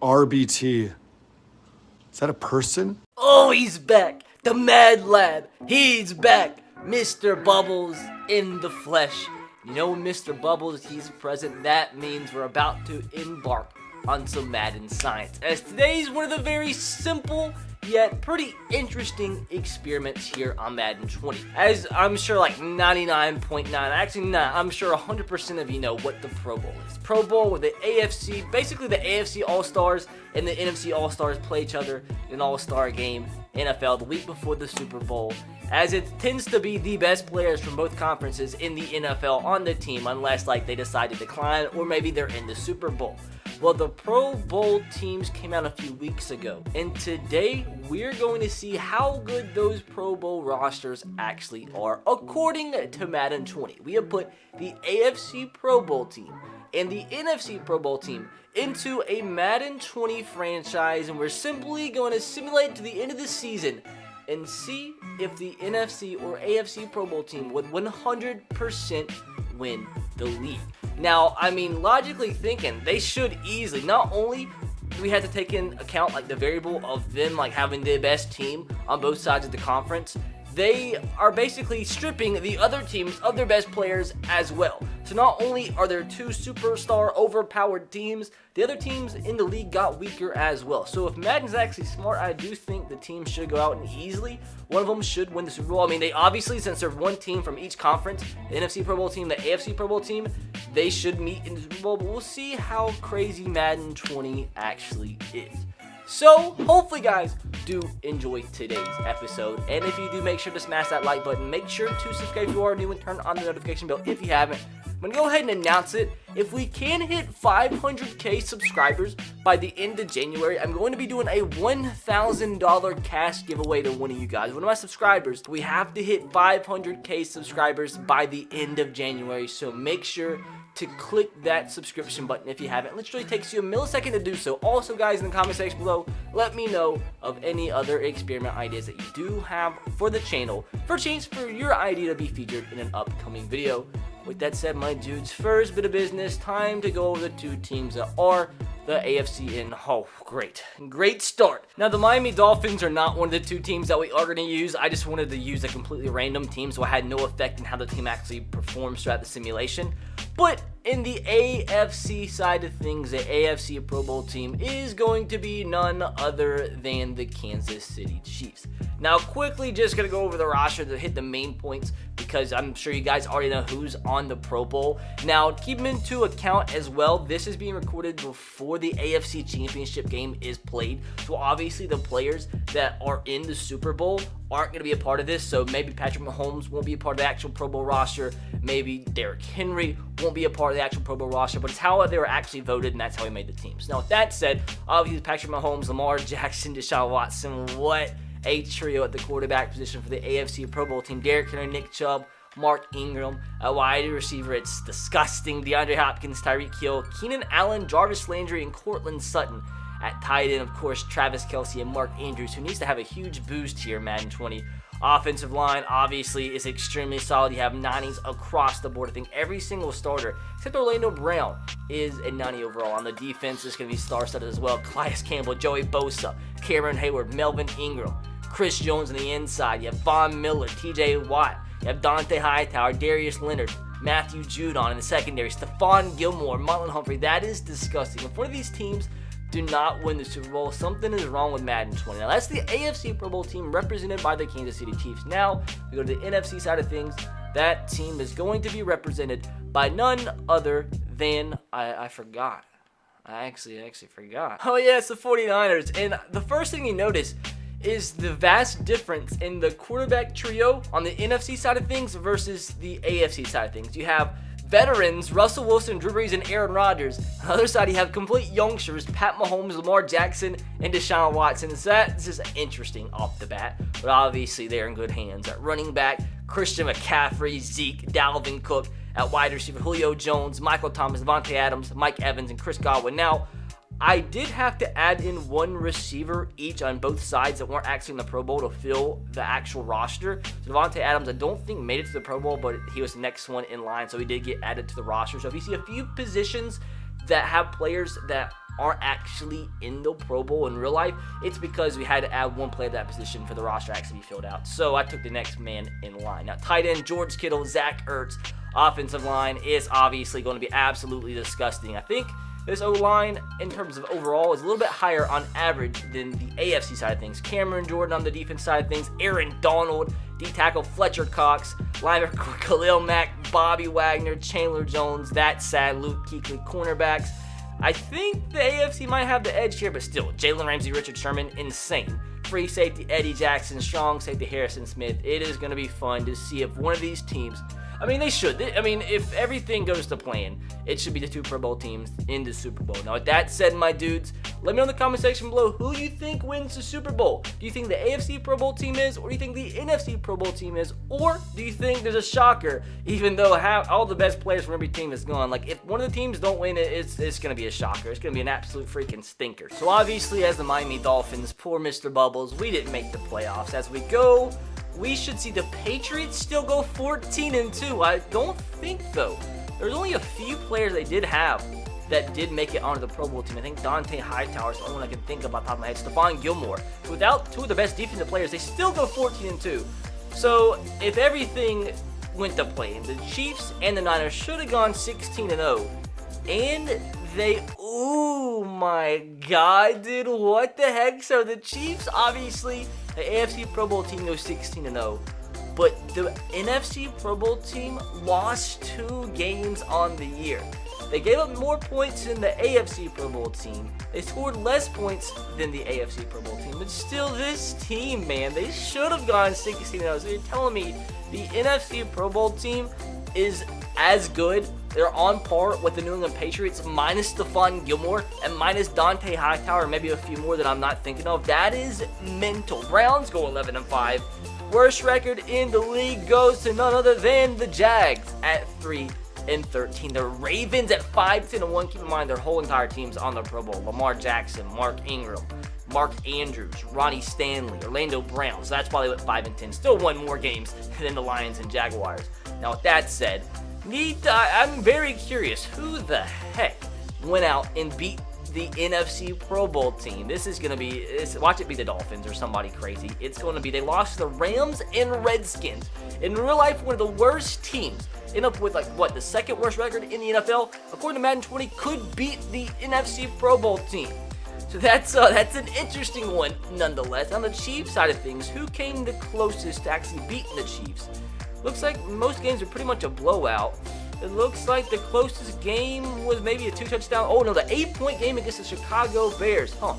RBT. Is that a person? Oh, he's back. The Mad Lab. He's back. Mr. Bubbles in the flesh. You know, Mr. Bubbles, he's present. That means we're about to embark on some Madden science, as today's one of the very simple yet pretty interesting experiments here on Madden 20. As I'm sure like 99.9, actually not, I'm sure 100% of you know what the Pro Bowl is. Pro Bowl, where the AFC, basically the AFC All-Stars and the NFC All-Stars play each other in an All-Star game, NFL, the week before the Super Bowl, as it tends to be the best players from both conferences in the NFL on the team, unless like they decide to decline or maybe they're in the Super Bowl. Well, the Pro Bowl teams came out a few weeks ago, and today we're going to see how good those Pro Bowl rosters actually are. According to Madden 20, we have put the AFC Pro Bowl team and the NFC Pro Bowl team into a Madden 20 franchise, and we're simply going to simulate to the end of the season and see if the NFC or AFC Pro Bowl team would 100% win the league. Now, I mean, logically thinking, they should easily, not only do we have to take in account like the variable of them like having the best team on both sides of the conference, they are basically stripping the other teams of their best players as well. So not only are there two superstar overpowered teams, the other teams in the league got weaker as well. So if Madden's actually smart, I do think the team should go out and easily, one of them should win the Super Bowl. I mean, they obviously, since there's one team from each conference, the NFC Pro Bowl team, the AFC Pro Bowl team, they should meet in the Super Bowl, but we'll see how crazy Madden 20 actually is. So, hopefully guys do enjoy today's episode, and if you do, make sure to smash that like button, make sure to subscribe if you are new, and turn on the notification bell if you haven't. I'm going to go ahead and announce it. If we can hit 500k subscribers by the end of January, I'm going to be doing a $1,000 cash giveaway to one of you guys, one of my subscribers. We have to hit 500k subscribers by the end of January, so make sure to click that subscription button if you haven't. It literally takes you a millisecond to do so. Also, guys, in the comment section below, let me know of any other experiment ideas that you do have for the channel for a chance for your idea to be featured in an upcoming video. With that said, my dudes, first bit of business, time to go over the two teams that are the AFC and great start. Now, the Miami Dolphins are not one of the two teams that we are going to use. I just wanted to use a completely random team, so I had no effect in how the team actually performs throughout the simulation. But in the AFC side of things, the AFC Pro Bowl team is going to be none other than the Kansas City Chiefs. Now, quickly, just going to go over the roster to hit the main points, because I'm sure you guys already know who's on the Pro Bowl. Now, keep into account as well, this is being recorded before the AFC Championship game is played. So obviously the players that are in the Super Bowl aren't going to be a part of this. So maybe Patrick Mahomes won't be a part of the actual Pro Bowl roster. Maybe Derrick Henry won't be a part of the actual Pro Bowl roster. But it's how they were actually voted, and that's how we made the teams. Now, with that said, obviously Patrick Mahomes, Lamar Jackson, Deshaun Watson, what a trio at the quarterback position for the AFC Pro Bowl team. Derrick Henry, Nick Chubb, Mark Ingram, a wide receiver, it's disgusting. DeAndre Hopkins, Tyreek Hill, Keenan Allen, Jarvis Landry, and Courtland Sutton. At tight end, of course, Travis Kelce and Mark Andrews, who needs to have a huge boost here, Madden 20. Offensive line, obviously, is extremely solid. You have 90s across the board. I think every single starter, except Orlando Brown, is a 90 overall. On the defense, it's going to be star-studded as well. Calais Campbell, Joey Bosa, Cameron Hayward, Melvin Ingram, Chris Jones on the inside. You have Von Miller, TJ Watt. You have Dante Hightower, Darius Leonard, Matthew Judon in the secondary, Stephon Gilmore, Marlon Humphrey. That is disgusting. If one of these teams do not win the Super Bowl, something is wrong with Madden 20. Now, that's the AFC Pro Bowl team represented by the Kansas City Chiefs. Now, we go to the NFC side of things. That team is going to be represented by none other than, I forgot. I actually forgot. Oh, yeah, it's the 49ers. And the first thing you notice is the vast difference in the quarterback trio on the NFC side of things versus the AFC side of things. You have veterans, Russell Wilson, Drew Brees, and Aaron Rodgers. On the other side, you have complete youngsters, Pat Mahomes, Lamar Jackson, and Deshaun Watson. So that's just interesting off the bat, but obviously they're in good hands. At running back, Christian McCaffrey, Zeke, Dalvin Cook. At wide receiver, Julio Jones, Michael Thomas, Devontae Adams, Mike Evans, and Chris Godwin. Now, I did have to add in one receiver each on both sides that weren't actually in the Pro Bowl to fill the actual roster. So Devontae Adams, I don't think made it to the Pro Bowl, but he was the next one in line, so he did get added to the roster. So if you see a few positions that have players that aren't actually in the Pro Bowl in real life, it's because we had to add one player to that position for the roster to actually be filled out. So I took the next man in line. Now, tight end, George Kittle, Zach Ertz. Offensive line is obviously going to be absolutely disgusting. I think this O-line, in terms of overall, is a little bit higher on average than the AFC side of things. Cameron Jordan on the defense side of things. Aaron Donald, D-tackle Fletcher Cox, linebacker Khalil Mack, Bobby Wagner, Chandler Jones, that sad Luke Kuechly, cornerbacks. I think the AFC might have the edge here, but still, Jalen Ramsey, Richard Sherman, insane. Free safety Eddie Jackson, strong safety Harrison Smith. It is going to be fun to see if one of these teams, I mean, they should. I mean, if everything goes to plan, it should be the 2 Pro Bowl teams in the Super Bowl. Now, with that said, my dudes, let me know in the comment section below who you think wins the Super Bowl. Do you think the AFC Pro Bowl team is, or do you think the NFC Pro Bowl team is, or do you think there's a shocker, even though all the best players from every team is gone? Like, if one of the teams don't win it, it's going to be a shocker. It's going to be an absolute freaking stinker. So, obviously, as the Miami Dolphins, poor Mr. Bubbles, we didn't make the playoffs. As we go, we should see the Patriots still go 14-2. I don't think, though. There's only a few players they did have that did make it onto the Pro Bowl team. I think Dante Hightower is the only one I can think of off the top of my head. Stephon Gilmore. Without 2 of the best defensive players, they still go 14-2. So, if everything went to plan, the Chiefs and the Niners should have gone 16-0. And they, oh my god, dude, what the heck? So the Chiefs, obviously, the AFC Pro Bowl team goes 16-0. But the NFC Pro Bowl team lost 2 games on the year. They gave up more points than the AFC Pro Bowl team. They scored less points than the AFC Pro Bowl team. But still, this team, man, they should have gone 16-0. So you're telling me the NFC Pro Bowl team is as good? They're on par with the New England Patriots minus Stephon Gilmore and minus Dante Hightower, maybe a few more that I'm not thinking of. That is mental. Browns go 11-5. Worst record in the league goes to none other than the Jags at 3-13. The Ravens at 5-1. Keep in mind their whole entire team's on the Pro Bowl. Lamar Jackson, Mark Ingram, Mark Andrews, Ronnie Stanley, Orlando Brown. So that's why they went 5-10. Still won more games than the Lions and Jaguars. Now, with that said, I'm very curious who the heck went out and beat the NFC Pro Bowl team. This is going to be, watch it be the Dolphins or somebody crazy. It's going to be, they lost to the Rams and Redskins. In real life, one of the worst teams, end up with the 2nd worst record in the NFL, according to Madden 20, could beat the NFC Pro Bowl team. So that's an interesting one nonetheless. On the Chiefs side of things, who came the closest to actually beating the Chiefs? Looks like most games are pretty much a blowout. It looks like the closest game was maybe a 2-touchdown. Oh no, the 8-point game against the Chicago Bears. Huh.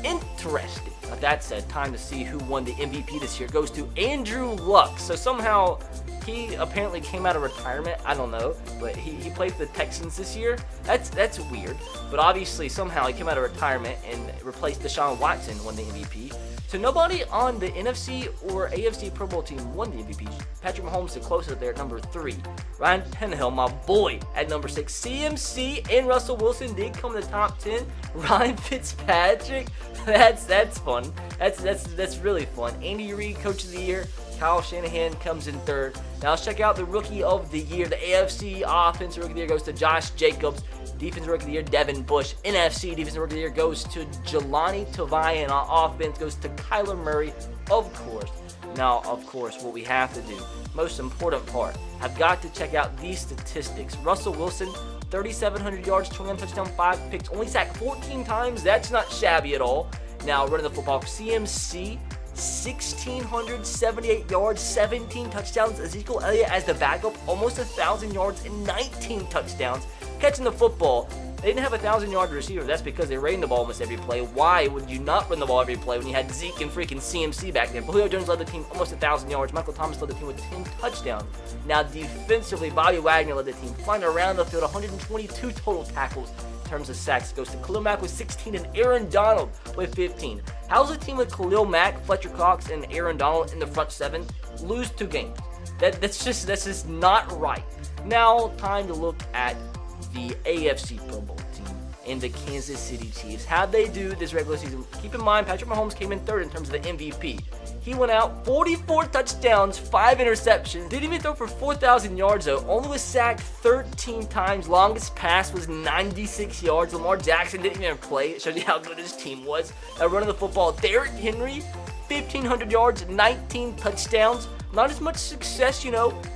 Interesting. With that said, time to see who won the MVP this year. It goes to Andrew Luck. So somehow he apparently came out of retirement. I don't know, but he played for the Texans this year. That's weird. But obviously somehow he came out of retirement and replaced Deshaun Watson, won the MVP. So nobody on the NFC or AFC Pro Bowl team won the MVP. Patrick Mahomes the closest there at number 3. Ryan Tannehill, my boy, at number 6. CMC and Russell Wilson did come in the top 10. Ryan Fitzpatrick, that's fun. That's really fun. Andy Reid, Coach of the Year. Kyle Shanahan comes in 3rd. Now let's check out the Rookie of the Year. The AFC Offensive Rookie of the Year goes to Josh Jacobs. Defensive Rookie of the Year, Devin Bush. NFC Defensive Rookie of the Year goes to Jelani Tavai. And on offense goes to Kyler Murray, of course. Now, of course, what we have to do, most important part, I've got to check out these statistics. Russell Wilson, 3,700 yards, 21 touchdowns, 5 picks, only sacked 14 times. That's not shabby at all. Now, running the football, CMC, 1,678 yards, 17 touchdowns. Ezekiel Elliott as the backup, almost 1,000 yards and 19 touchdowns. Catching the football, they didn't have a 1,000-yard receiver. That's because they ran the ball almost every play. Why would you not run the ball every play when you had Zeke and freaking CMC back there? Julio Jones led the team almost 1,000 yards. Michael Thomas led the team with 10 touchdowns. Now, defensively, Bobby Wagner led the team, flying around the field, 122 total tackles. In terms of sacks, it goes to Khalil Mack with 16 and Aaron Donald with 15. How's a team with Khalil Mack, Fletcher Cox, and Aaron Donald in the front 7 lose 2 games? That's just not right. Now, time to look at the AFC Pro Bowl team and the Kansas City Chiefs. How'd they do this regular season? Keep in mind, Patrick Mahomes came in 3rd in terms of the MVP. He went out 44 touchdowns, 5 interceptions. Didn't even throw for 4,000 yards though. Only was sacked 13 times. Longest pass was 96 yards. Lamar Jackson didn't even play. It shows you how good his team was at running the football. Derrick Henry, 1,500 yards, 19 touchdowns. Not as much success,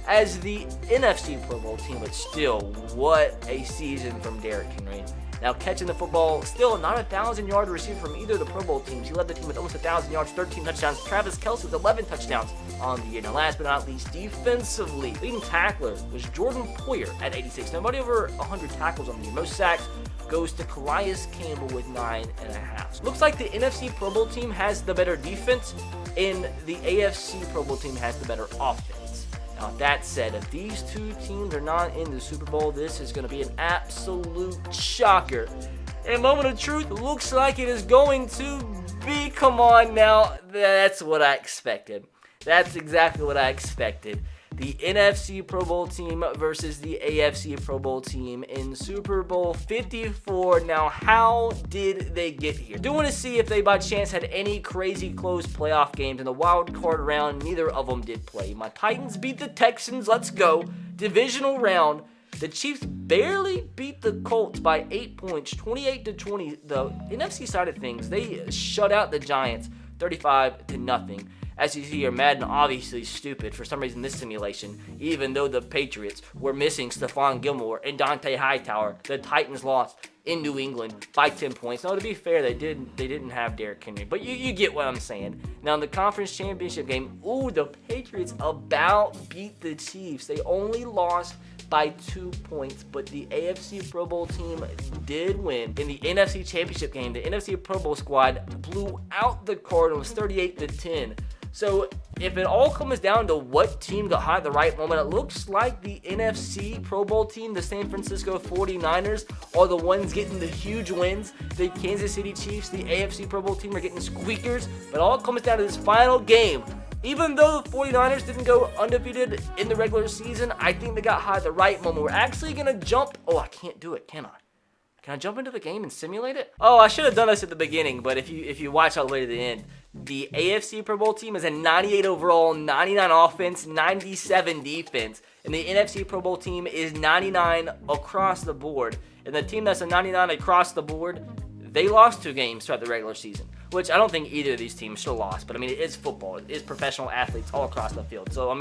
as the NFC Pro Bowl team, but still, what a season from Derrick Henry. Now, catching the football, still not a 1,000-yard receiver from either of the Pro Bowl teams. He led the team with almost 1,000 yards, 13 touchdowns. Travis Kelce with 11 touchdowns on the year. Now, last but not least, defensively, leading tackler was Jordan Poyer at 86. Nobody over 100 tackles on the year. Most sacks goes to Calais Campbell with 9.5. Looks like the NFC Pro Bowl team has the better defense, and the AFC Pro Bowl team has the better offense. Now, that said, if these two teams are not in the Super Bowl, this is going to be an absolute shocker. And moment of truth, looks like it is going to be. Come on now, that's what I expected. That's exactly what I expected. The NFC Pro Bowl team versus the AFC Pro Bowl team in Super Bowl 54. Now, how did they get here? Do want to see if they by chance had any crazy close playoff games in the wild card round. Neither of them did play. My Titans beat the Texans. Let's go. Divisional round. The Chiefs barely beat the Colts by 8 points, 28-20. The NFC side of things, they shut out the Giants 35-0. As you see here, Madden obviously stupid for some reason this simulation. Even though the Patriots were missing Stephon Gilmore and Dante Hightower, the Titans lost in New England by 10 points. Now, to be fair, they didn't have Derrick Henry, but you get what I'm saying. Now, in the conference championship game, the Patriots about beat the Chiefs. They only lost by 2 points, but the AFC Pro Bowl team did win. In the NFC Championship game, the NFC Pro Bowl squad blew out the Cardinals 38-10. So if it all comes down to what team got hot at the right moment, it looks like the NFC Pro Bowl team, the San Francisco 49ers, are the ones getting the huge wins. The Kansas City Chiefs, the AFC Pro Bowl team, are getting squeakers. But it all comes down to this final game. Even though the 49ers didn't go undefeated in the regular season, I think they got hot at the right moment. We're actually going to jump. I can't do it, can I? Can I jump into the game and simulate it? I should have done this at the beginning, but if you watch all the way to the end, the AFC Pro Bowl team is a 98 overall, 99 offense, 97 defense. And the NFC Pro Bowl team is 99 across the board. And the team that's a 99 across the board, they lost 2 games throughout the regular season, which I don't think either of these teams should have lost. But, it is football. It is professional athletes all across the field. So,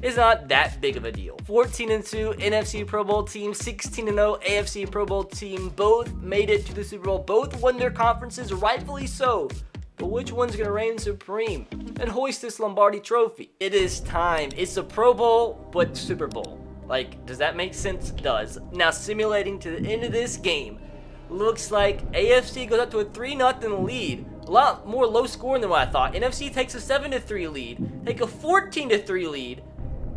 it's not that big of a deal. 14-2 NFC Pro Bowl team, 16-0 AFC Pro Bowl team. Both made it to the Super Bowl. Both won their conferences, rightfully so. But which one's going to reign supreme and hoist this Lombardi trophy? It is time. It's a Pro Bowl, but Super Bowl. Does that make sense? It does. Now, simulating to the end of this game, looks like AFC goes up to a 3-0 lead. A lot more low scoring than what I thought. NFC takes a 7-3 lead. Take a 14-3 lead.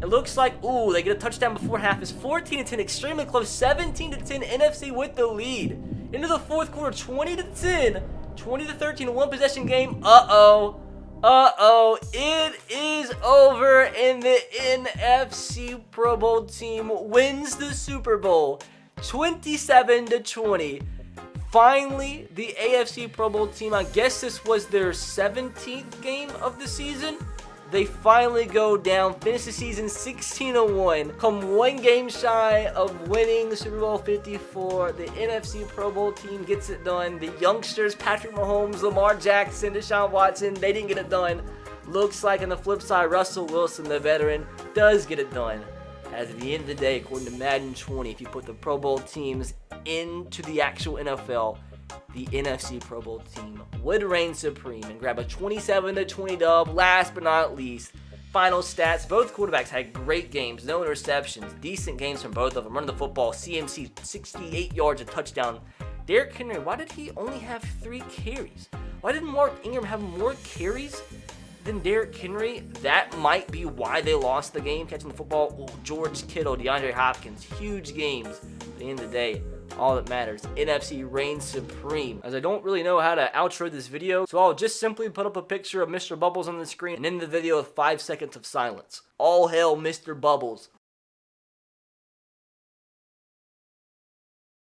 It looks like, they get a touchdown before half. It's 14-10, extremely close. 17-10, NFC with the lead. Into the fourth quarter, 20-10. 20-13, one possession game. It is over, and the NFC Pro Bowl team wins the Super Bowl 27-20. Finally, the AFC Pro Bowl team, I guess this was their 17th game of the season. They finally go down, finish the season 16-1, come one game shy of winning the Super Bowl 54. The NFC Pro Bowl team gets it done. The youngsters, Patrick Mahomes, Lamar Jackson, Deshaun Watson, they didn't get it done. Looks like on the flip side, Russell Wilson, the veteran, does get it done. As at the end of the day, according to Madden 20, if you put the Pro Bowl teams into the actual NFL, the NFC Pro Bowl team would reign supreme and grab a 27-20 dub. Last but not least, final stats. Both quarterbacks had great games, no interceptions, decent games from both of them. Running the football, CMC 68 yards, a touchdown. Derrick Henry, why did he only have 3 carries? Why didn't Mark Ingram have more carries than Derrick Henry? That might be why they lost the game catching the football. George Kittle, DeAndre Hopkins, huge games. At the end of the day, all that matters, NFC reigns supreme. As I don't really know how to outro this video, so I'll just simply put up a picture of Mr. Bubbles on the screen and end the video with 5 seconds of silence. All hail Mr. Bubbles.